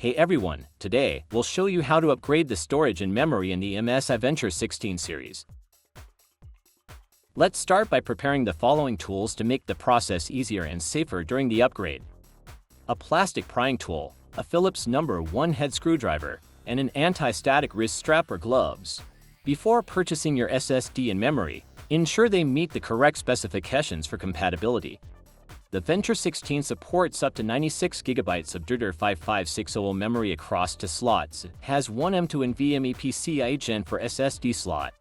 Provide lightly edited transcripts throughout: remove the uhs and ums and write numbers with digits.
Hey everyone, today we'll show you how to upgrade the storage and memory in the MSI Venture 16 series. Let's start by preparing the following tools to make the process easier and safer during the upgrade. A plastic prying tool, a Phillips No. 1 head screwdriver, and an anti-static wrist strap or gloves. Before purchasing your SSD and memory, ensure they meet the correct specifications for compatibility. The Venture 16 supports up to 96 GB of DDR55600 memory across 2 slots, has one M2 NVMe PCIe Gen 4 SSD slot.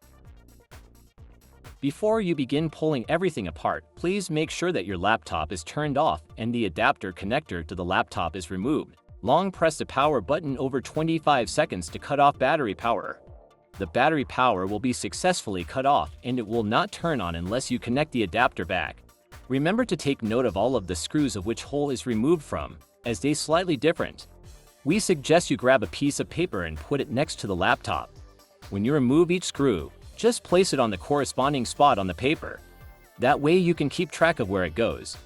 Before you begin pulling everything apart, please make sure that your laptop is turned off and the adapter connector to the laptop is removed. Long press the power button over 25 seconds to cut off battery power. The battery power will be successfully cut off and it will not turn on unless you connect the adapter back. Remember to take note of all of the screws of which hole is removed from, as they slightly different. We suggest you grab a piece of paper and put it next to the laptop. When you remove each screw, just place it on the corresponding spot on the paper. That way you can keep track of where it goes.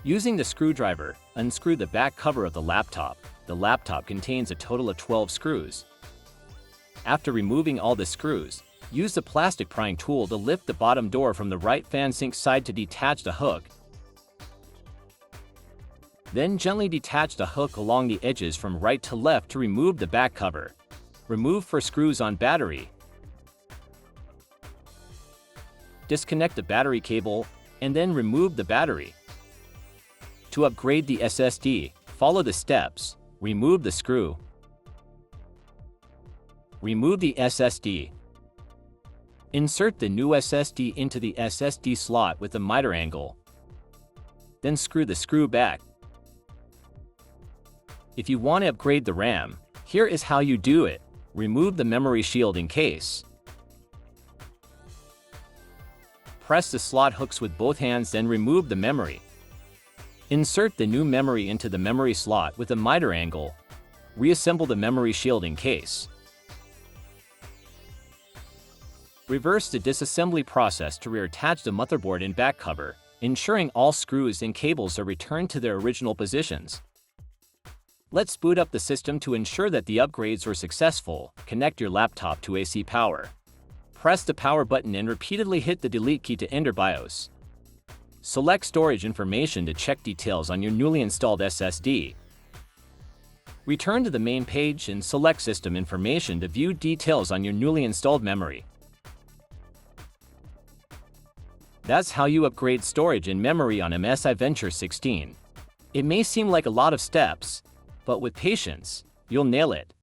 Using the screwdriver, unscrew the back cover of the laptop. The laptop contains a total of 12 screws. After removing all the screws, use the plastic prying tool to lift the bottom door from the right fan sink side to detach the hook. Then gently detach the hook along the edges from right to left to remove the back cover. Remove 4 screws on battery. Disconnect the battery cable, and then remove the battery. To upgrade the SSD, follow the steps. Remove the screw. Remove the SSD. Insert the new SSD into the SSD slot with a miter angle. Then screw the screw back. If you want to upgrade the RAM, here is how you do it. Remove the memory shielding case. Press the slot hooks with both hands, then remove the memory. Insert the new memory into the memory slot with a miter angle. Reassemble the memory shielding case. Reverse the disassembly process to reattach the motherboard and back cover, ensuring all screws and cables are returned to their original positions. Let's boot up the system to ensure that the upgrades were successful. Connect your laptop to AC power. Press the power button and repeatedly hit the delete key to enter BIOS. Select storage information to check details on your newly installed SSD. Return to the main page and select system information to view details on your newly installed memory. That's how you upgrade storage and memory on MSI Venture 16. It may seem like a lot of steps, but with patience, you'll nail it.